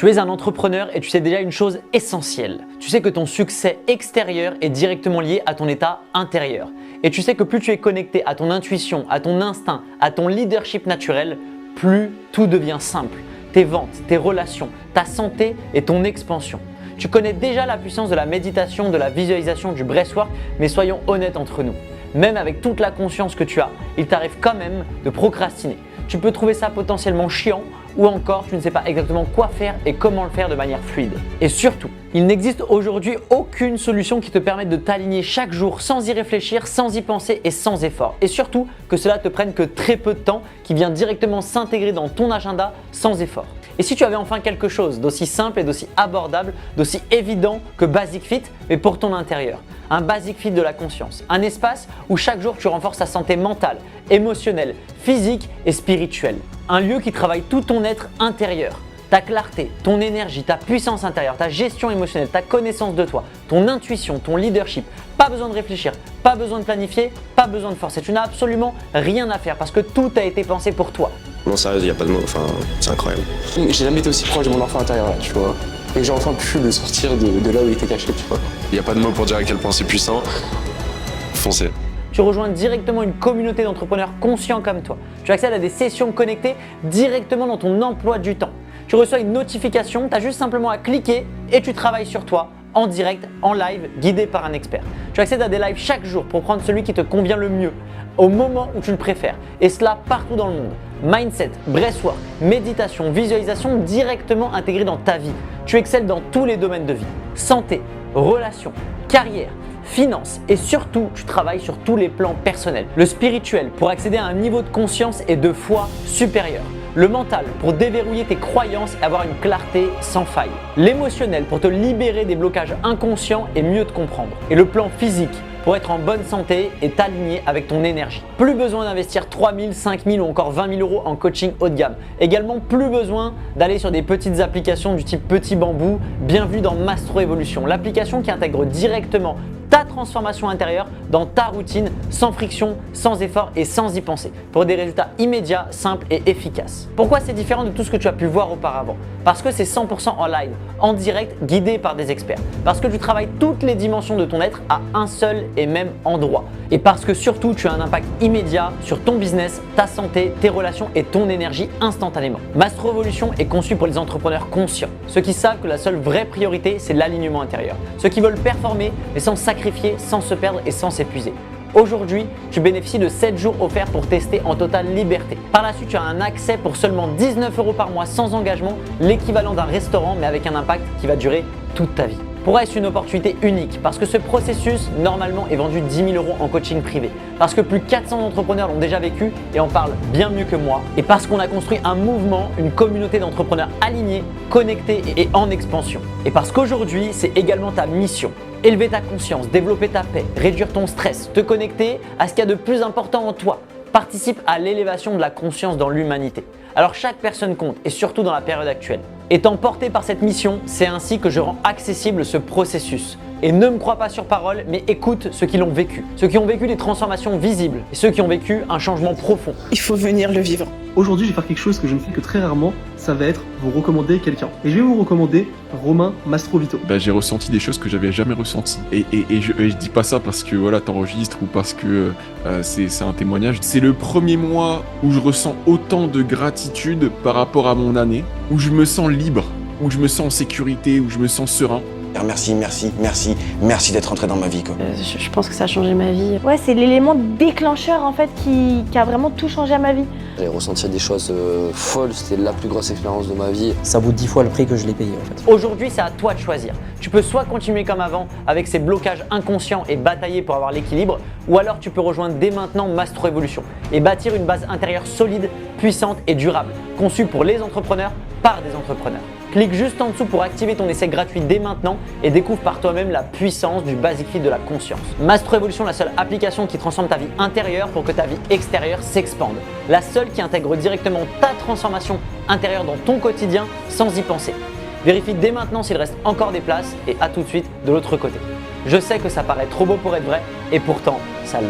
Tu es un entrepreneur et tu sais déjà une chose essentielle. Tu sais que ton succès extérieur est directement lié à ton état intérieur. Et tu sais que plus tu es connecté à ton intuition, à ton instinct, à ton leadership naturel, plus tout devient simple. Tes ventes, tes relations, ta santé et ton expansion. Tu connais déjà la puissance de la méditation, de la visualisation, du breathwork, mais soyons honnêtes entre nous. Même avec toute la conscience que tu as, il t'arrive quand même de procrastiner. Tu peux trouver ça potentiellement chiant ou encore tu ne sais pas exactement quoi faire et comment le faire de manière fluide. Et surtout, il n'existe aujourd'hui aucune solution qui te permette de t'aligner chaque jour sans y réfléchir, sans y penser et sans effort. Et surtout que cela te prenne que très peu de temps qui vient directement s'intégrer dans ton agenda sans effort. Et si tu avais enfin quelque chose d'aussi simple et d'aussi abordable, d'aussi évident que Basic Fit, mais pour ton intérieur. Un Basic Fit de la conscience. Un espace où chaque jour tu renforces ta santé mentale, émotionnelle, physique et spirituelle. Un lieu qui travaille tout ton être intérieur. Ta clarté, ton énergie, ta puissance intérieure, ta gestion émotionnelle, ta connaissance de toi, ton intuition, ton leadership. Pas besoin de réfléchir, pas besoin de planifier, pas besoin de forcer. Tu n'as absolument rien à faire parce que tout a été pensé pour toi. Non, sérieux, il n'y a pas de mots, enfin, c'est incroyable. J'ai jamais été aussi proche de mon enfant intérieur là, tu vois. Et j'ai enfin pu le sortir de là où il était caché, tu vois. Il n'y a pas de mots pour dire à quel point c'est puissant. Foncez. Tu rejoins directement une communauté d'entrepreneurs conscients comme toi. Tu accèdes à des sessions connectées directement dans ton emploi du temps. Tu reçois une notification, tu as juste simplement à cliquer et tu travailles sur toi en direct, en live, guidé par un expert. Tu accèdes à des lives chaque jour pour prendre celui qui te convient le mieux, au moment où tu le préfères. Et cela partout dans le monde. Mindset, breathwork, méditation, visualisation directement intégrés dans ta vie. Tu excelles dans tous les domaines de vie. Santé, relations, carrière, finances et surtout, tu travailles sur tous les plans personnels. Le spirituel pour accéder à un niveau de conscience et de foi supérieur. Le mental pour déverrouiller tes croyances et avoir une clarté sans faille. L'émotionnel pour te libérer des blocages inconscients et mieux te comprendre. Et le plan physique pour être en bonne santé et t'aligner avec ton énergie. Plus besoin d'investir 3 000, 5 000 ou encore 20 000 euros en coaching haut de gamme. Également, plus besoin d'aller sur des petites applications du type Petit Bambou, bienvenue dans Mastro Evolution, l'application qui intègre directement ta transformation intérieure dans ta routine, sans friction, sans effort et sans y penser, pour des résultats immédiats, simples et efficaces. Pourquoi c'est différent de tout ce que tu as pu voir auparavant? Parce que c'est 100% en live, en direct, guidé par des experts. Parce que tu travailles toutes les dimensions de ton être à un seul et même endroit. Et parce que surtout, tu as un impact immédiat sur ton business, ta santé, tes relations et ton énergie instantanément. Mastro Evolution est conçu pour les entrepreneurs conscients, ceux qui savent que la seule vraie priorité, c'est l'alignement intérieur. Ceux qui veulent performer, mais sans sacrifier, sans se perdre et sans s'épuiser. Aujourd'hui, tu bénéficies de 7 jours offerts pour tester en totale liberté. Par la suite, tu as un accès pour seulement 19 € par mois sans engagement, l'équivalent d'un restaurant mais avec un impact qui va durer toute ta vie. Pourquoi est-ce une opportunité unique? Parce que ce processus, normalement, est vendu 10 000 € en coaching privé. Parce que plus de 400 entrepreneurs l'ont déjà vécu et en parlent bien mieux que moi. Et parce qu'on a construit un mouvement, une communauté d'entrepreneurs alignés, connectés et en expansion. Et parce qu'aujourd'hui, c'est également ta mission. Élever ta conscience, développer ta paix, réduire ton stress, te connecter à ce qu'il y a de plus important en toi. Participe à l'élévation de la conscience dans l'humanité. Alors chaque personne compte et surtout dans la période actuelle. Étant porté par cette mission, c'est ainsi que je rends accessible ce processus. Et ne me crois pas sur parole, mais écoute ceux qui l'ont vécu. Ceux qui ont vécu des transformations visibles et ceux qui ont vécu un changement profond. Il faut venir le vivre. Aujourd'hui, je vais faire quelque chose que je ne fais que très rarement, ça va être vous recommander quelqu'un. Et je vais vous recommander Romain Mastrovito. J'ai ressenti des choses que j'avais jamais ressenties. Et je dis pas ça parce que voilà, t'enregistres ou parce que c'est un témoignage. C'est le premier mois où je ressens autant de gratitude par rapport à mon année, où je me sens libre, où je me sens en sécurité, où je me sens serein. Merci d'être entré dans ma vie, quoi. Je pense que ça a changé ma vie. Ouais, c'est l'élément déclencheur en fait qui a vraiment tout changé à ma vie. J'ai ressenti des choses folles, c'était la plus grosse expérience de ma vie. Ça vaut 10 fois le prix que je l'ai payé en fait. Aujourd'hui, c'est à toi de choisir. Tu peux soit continuer comme avant avec ces blocages inconscients et batailler pour avoir l'équilibre, ou alors tu peux rejoindre dès maintenant Mastro Evolution et bâtir une base intérieure solide, puissante et durable, conçue pour les entrepreneurs par des entrepreneurs. Clique juste en dessous pour activer ton essai gratuit dès maintenant et découvre par toi-même la puissance du Basic Fit de la conscience. Mastro Evolution, la seule application qui transforme ta vie intérieure pour que ta vie extérieure s'expande. La seule qui intègre directement ta transformation intérieure dans ton quotidien sans y penser. Vérifie dès maintenant s'il reste encore des places et à tout de suite de l'autre côté. Je sais que ça paraît trop beau pour être vrai et pourtant ça l'est.